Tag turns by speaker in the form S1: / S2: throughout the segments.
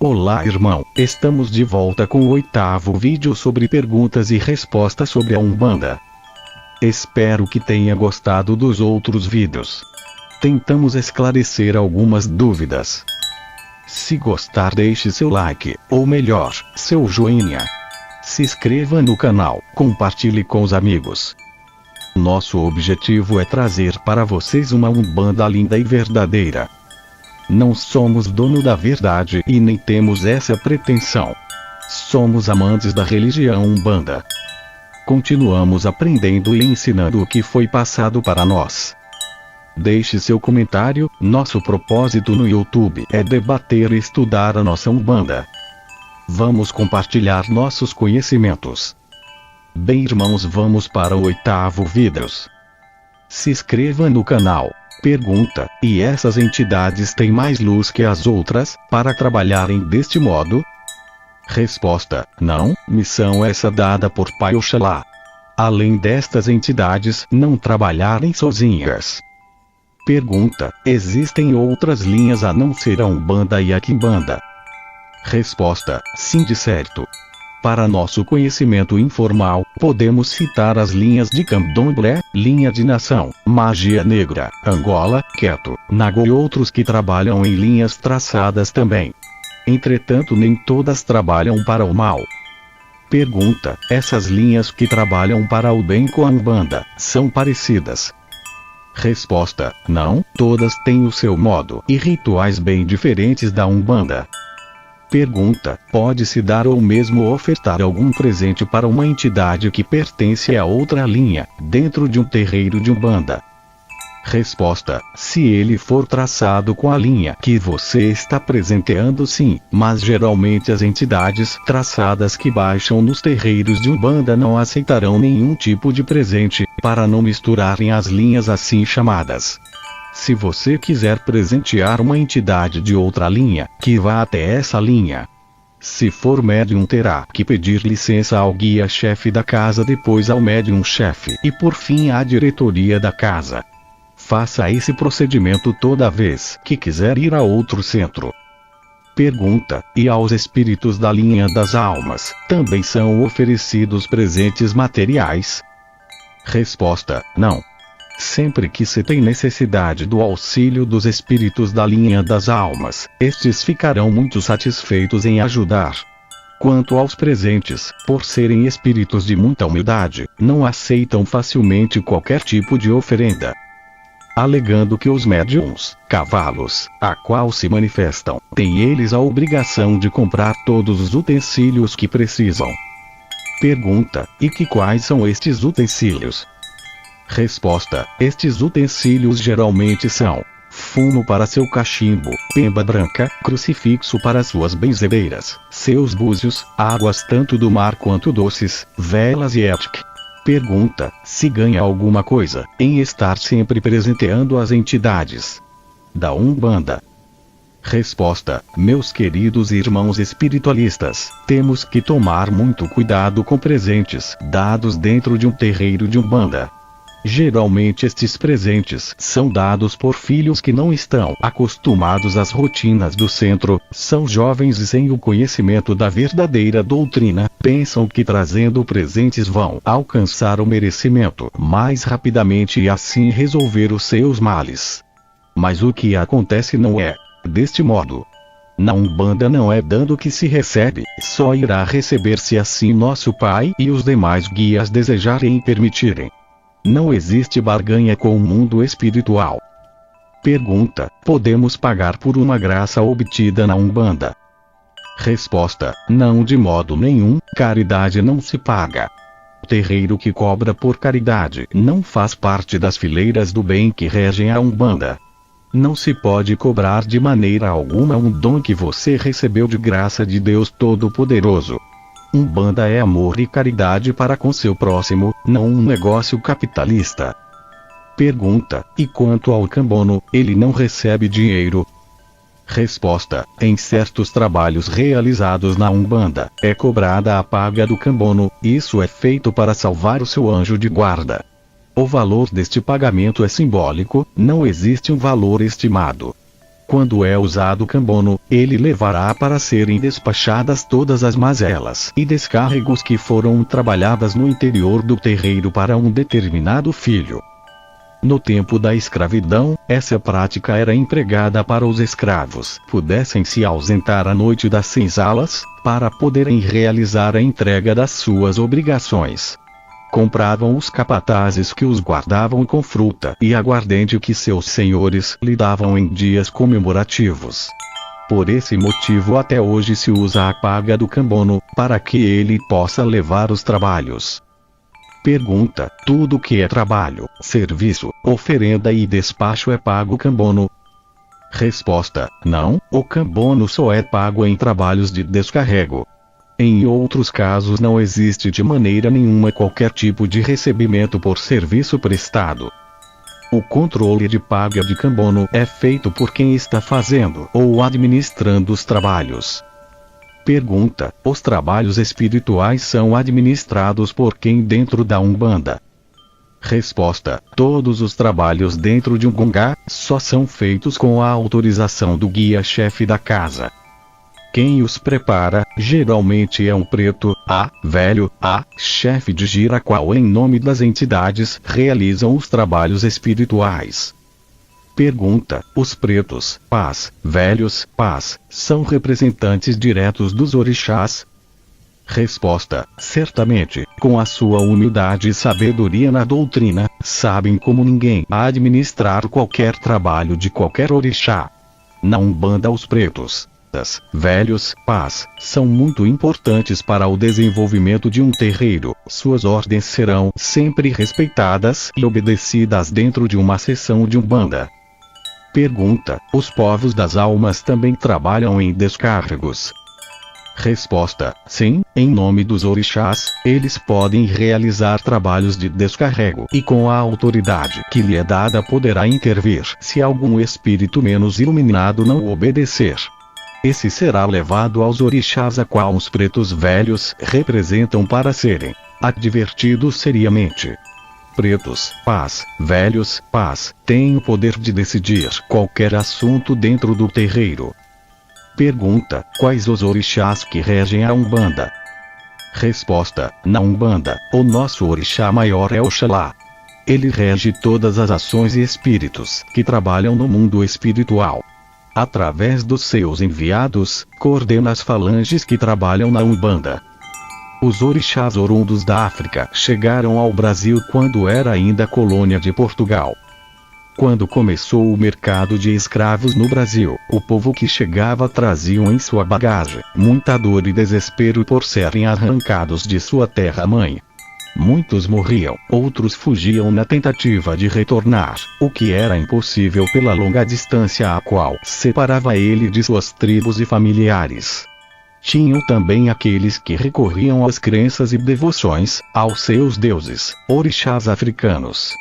S1: Olá irmão, estamos de volta com o 8º vídeo sobre perguntas e respostas sobre a Umbanda. Espero que tenha gostado dos outros vídeos. Tentamos esclarecer algumas dúvidas. Se gostar, deixe seu like, ou melhor, seu joinha. Se inscreva no canal, compartilhe com os amigos. Nosso objetivo é trazer para vocês uma Umbanda linda e verdadeira. Não somos dono da verdade e nem temos essa pretensão. Somos amantes da religião Umbanda. Continuamos aprendendo e ensinando o que foi passado para nós. Deixe seu comentário. Nosso propósito no YouTube é debater e estudar a nossa Umbanda. Vamos compartilhar nossos conhecimentos. Bem irmãos, vamos para o 8º vídeo. Se inscreva no canal. Pergunta: e essas entidades têm mais luz que as outras, para trabalharem deste modo? Resposta: não, missão essa dada por Pai Oxalá. Além destas entidades não trabalharem sozinhas. Pergunta: existem outras linhas a não ser a Umbanda e a Quimbanda? Resposta: sim, de certo. Para nosso conhecimento informal, podemos citar as linhas de Candomblé, linha de Nação, Magia Negra, Angola, Queto, Nagô e outros que trabalham em linhas traçadas também. Entretanto, nem todas trabalham para o mal. Pergunta: essas linhas que trabalham para o bem com a Umbanda, são parecidas? Resposta: não, todas têm o seu modo e rituais bem diferentes da Umbanda. Pergunta: pode-se dar ou mesmo ofertar algum presente para uma entidade que pertence a outra linha, dentro de um terreiro de Umbanda? Resposta: se ele for traçado com a linha que você está presenteando, sim, mas geralmente as entidades traçadas que baixam nos terreiros de Umbanda não aceitarão nenhum tipo de presente, para não misturarem as linhas assim chamadas. Se você quiser presentear uma entidade de outra linha, que vá até essa linha. Se for médium, terá que pedir licença ao guia-chefe da casa, depois ao médium-chefe e por fim à diretoria da casa. Faça esse procedimento toda vez que quiser ir a outro centro. Pergunta: e aos espíritos da linha das almas, também são oferecidos presentes materiais? Resposta: não. Sempre que se tem necessidade do auxílio dos espíritos da linha das almas, estes ficarão muito satisfeitos em ajudar. Quanto aos presentes, por serem espíritos de muita humildade, não aceitam facilmente qualquer tipo de oferenda. Alegando que os médiuns, cavalos, a qual se manifestam, têm eles a obrigação de comprar todos os utensílios que precisam. Pergunta: e quais são estes utensílios? Resposta: estes utensílios geralmente são fumo para seu cachimbo, pemba branca, crucifixo para suas benzedeiras, seus búzios, águas tanto do mar quanto doces, velas e étique. Pergunta: se ganha alguma coisa em estar sempre presenteando as entidades da Umbanda? Resposta: meus queridos irmãos espiritualistas, temos que tomar muito cuidado com presentes dados dentro de um terreiro de Umbanda. Geralmente estes presentes são dados por filhos que não estão acostumados às rotinas do centro, são jovens e sem o conhecimento da verdadeira doutrina, pensam que trazendo presentes vão alcançar o merecimento mais rapidamente e assim resolver os seus males. Mas o que acontece não é deste modo. Na Umbanda não é dando que se recebe, só irá receber se assim nosso Pai e os demais guias desejarem e permitirem. Não existe barganha com o mundo espiritual. Pergunta: podemos pagar por uma graça obtida na Umbanda? Resposta: não, de modo nenhum, caridade não se paga. O terreiro que cobra por caridade não faz parte das fileiras do bem que regem a Umbanda. Não se pode cobrar de maneira alguma um dom que você recebeu de graça de Deus Todo-Poderoso. Umbanda é amor e caridade para com seu próximo, não um negócio capitalista. Pergunta: e quanto ao Cambono, ele não recebe dinheiro? Resposta: em certos trabalhos realizados na Umbanda, é cobrada a paga do Cambono, isso é feito para salvar o seu anjo de guarda. O valor deste pagamento é simbólico, não existe um valor estimado. Quando é usado cambono, ele levará para serem despachadas todas as mazelas e descarregos que foram trabalhadas no interior do terreiro para um determinado filho. No tempo da escravidão, essa prática era empregada para os escravos pudessem se ausentar à noite das senzalas, para poderem realizar a entrega das suas obrigações. Compravam os capatazes que os guardavam com fruta e aguardente que seus senhores lhe davam em dias comemorativos. Por esse motivo até hoje se usa a paga do cambono, para que ele possa levar os trabalhos. Pergunta: tudo que é trabalho, serviço, oferenda e despacho é pago cambono? Resposta: não, o cambono só é pago em trabalhos de descarrego. Em outros casos não existe de maneira nenhuma qualquer tipo de recebimento por serviço prestado. O controle de paga de cambono é feito por quem está fazendo ou administrando os trabalhos. Pergunta: os trabalhos espirituais são administrados por quem dentro da Umbanda? Resposta: todos os trabalhos dentro de um Gongá só são feitos com a autorização do guia-chefe da casa. Quem os prepara, geralmente é um preto, velho, chefe de gira qual em nome das entidades realizam os trabalhos espirituais. Pergunta: os pretos, velhos, são representantes diretos dos orixás? Resposta: certamente, com a sua humildade e sabedoria na doutrina, sabem como ninguém administrar qualquer trabalho de qualquer orixá. Na Umbanda os pretos, velhos, são muito importantes para o desenvolvimento de um terreiro. Suas ordens serão sempre respeitadas e obedecidas dentro de uma sessão de Umbanda. Pergunta: os povos das almas também trabalham em descarregos? Resposta: sim, em nome dos orixás, eles podem realizar trabalhos de descarrego e com a autoridade que lhe é dada poderá intervir se algum espírito menos iluminado não obedecer. Esse será levado aos orixás a qual os pretos velhos representam para serem advertidos seriamente. Pretos, velhos, têm o poder de decidir qualquer assunto dentro do terreiro. Pergunta: quais os orixás que regem a Umbanda? Resposta: na Umbanda, o nosso orixá maior é Oxalá. Ele rege todas as ações e espíritos que trabalham no mundo espiritual. Através dos seus enviados, coordena as falanges que trabalham na Umbanda. Os orixás orundos da África chegaram ao Brasil quando era ainda colônia de Portugal. Quando começou o mercado de escravos no Brasil, o povo que chegava traziam em sua bagagem muita dor e desespero por serem arrancados de sua terra-mãe. Muitos morriam, outros fugiam na tentativa de retornar, o que era impossível pela longa distância a qual separava ele de suas tribos e familiares. Tinham também aqueles que recorriam às crenças e devoções aos seus deuses, orixás africanos.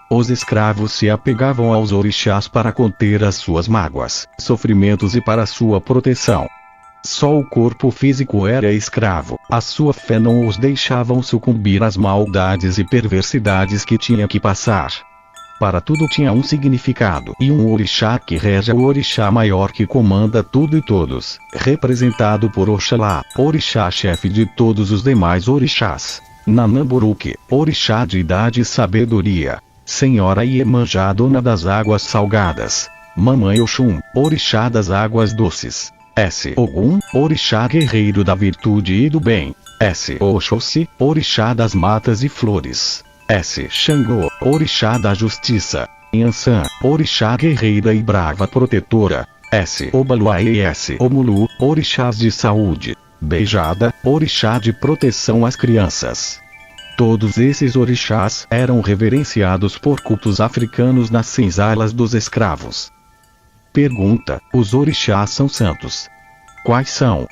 S1: Os escravos se apegavam aos orixás para conter as suas mágoas, sofrimentos e para sua proteção. Só o corpo físico era escravo, a sua fé não os deixava sucumbir às maldades e perversidades que tinha que passar. Para tudo tinha um significado e um orixá que rege o orixá maior que comanda tudo e todos, representado por Oxalá, orixá-chefe de todos os demais orixás. Nanamburuque, orixá de idade e sabedoria. Senhora Iemanjá, dona das águas salgadas. Mamãe Oxum, orixá das águas doces. Ogum, orixá guerreiro da virtude e do bem. Oxóssi, orixá das matas e flores. Xangô, orixá da justiça. Yansan, orixá guerreira e brava protetora. Obaluá e Omulu, orixás de saúde. Beijada, orixá de proteção às crianças. Todos esses orixás eram reverenciados por cultos africanos nas senzalas dos escravos. Pergunta: os orixás são santos? Quais são?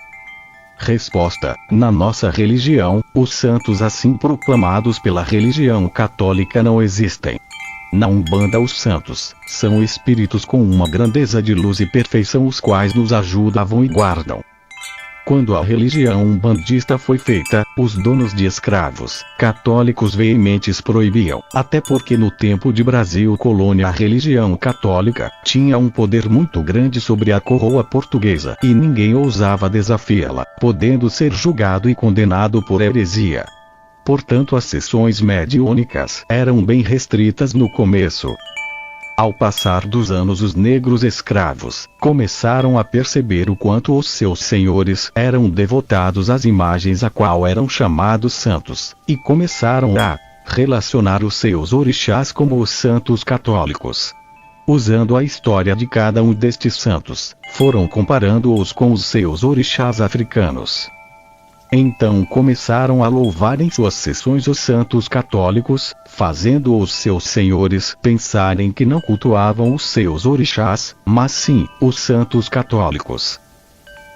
S1: Resposta: na nossa religião, os santos assim proclamados pela religião católica não existem. Na Umbanda os santos são espíritos com uma grandeza de luz e perfeição os quais nos ajudam e guardam. Quando a religião umbandista foi feita, os donos de escravos católicos veementes proibiam, até porque no tempo de Brasil colônia a religião católica tinha um poder muito grande sobre a coroa portuguesa e ninguém ousava desafiá-la, podendo ser julgado e condenado por heresia. Portanto, as sessões mediúnicas eram bem restritas no começo. Ao passar dos anos, os negros escravos começaram a perceber o quanto os seus senhores eram devotados às imagens a qual eram chamados santos, e começaram a relacionar os seus orixás como os santos católicos. Usando a história de cada um destes santos, foram comparando-os com os seus orixás africanos. Então começaram a louvar em suas sessões os santos católicos, fazendo os seus senhores pensarem que não cultuavam os seus orixás, mas sim os santos católicos.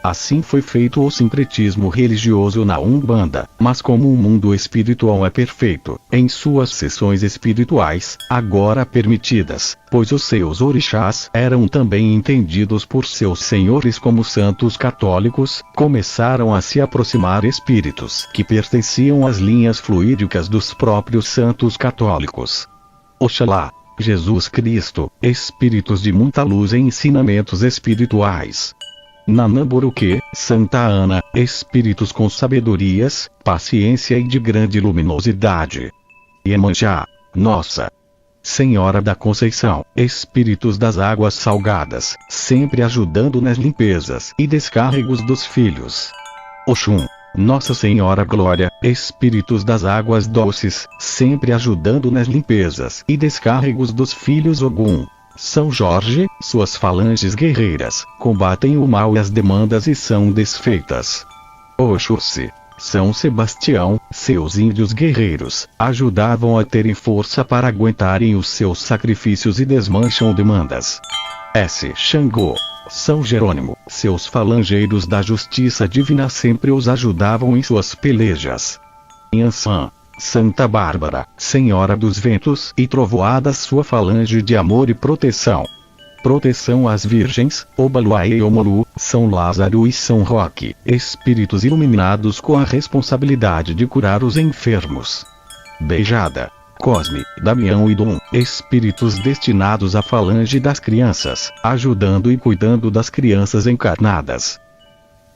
S1: Assim foi feito o sincretismo religioso na Umbanda, mas como o mundo espiritual é perfeito, em suas sessões espirituais, agora permitidas, pois os seus orixás eram também entendidos por seus senhores como santos católicos, começaram a se aproximar espíritos que pertenciam às linhas fluídicas dos próprios santos católicos. Oxalá, Jesus Cristo, espíritos de muita luz e ensinamentos espirituais. Nanamburuque, Santa Ana, espíritos com sabedorias, paciência e de grande luminosidade. Iemanjá, Nossa Senhora da Conceição, espíritos das águas salgadas, sempre ajudando nas limpezas e descarregos dos filhos. Oxum, Nossa Senhora Glória, espíritos das águas doces, sempre ajudando nas limpezas e descarregos dos filhos. Ogum, São Jorge, suas falanges guerreiras, combatem o mal e as demandas e são desfeitas. Oxóssi, São Sebastião, seus índios guerreiros, ajudavam a terem força para aguentarem os seus sacrifícios e desmancham demandas. S. Xangô, São Jerônimo, seus falangeiros da justiça divina sempre os ajudavam em suas pelejas. Yansan, Santa Bárbara, Senhora dos Ventos e Trovoadas, sua falange de amor e proteção. Proteção às virgens, Obaluá e Omolu, São Lázaro e São Roque, espíritos iluminados com a responsabilidade de curar os enfermos. Beijada, Cosme, Damião e Dom, espíritos destinados à falange das crianças, ajudando e cuidando das crianças encarnadas.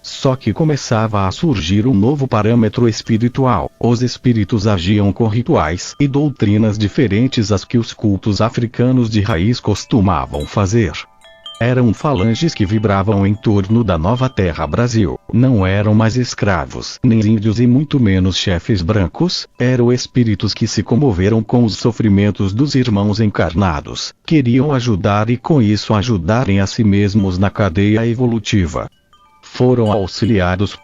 S1: Só que começava a surgir um novo parâmetro espiritual. Os espíritos agiam com rituais e doutrinas diferentes às que os cultos africanos de raiz costumavam fazer. Eram falanges que vibravam em torno da nova terra Brasil. Não eram mais escravos, nem índios e muito menos chefes brancos. Eram espíritos que se comoveram com os sofrimentos dos irmãos encarnados. Queriam ajudar e com isso ajudarem a si mesmos na cadeia evolutiva. Foram auxiliados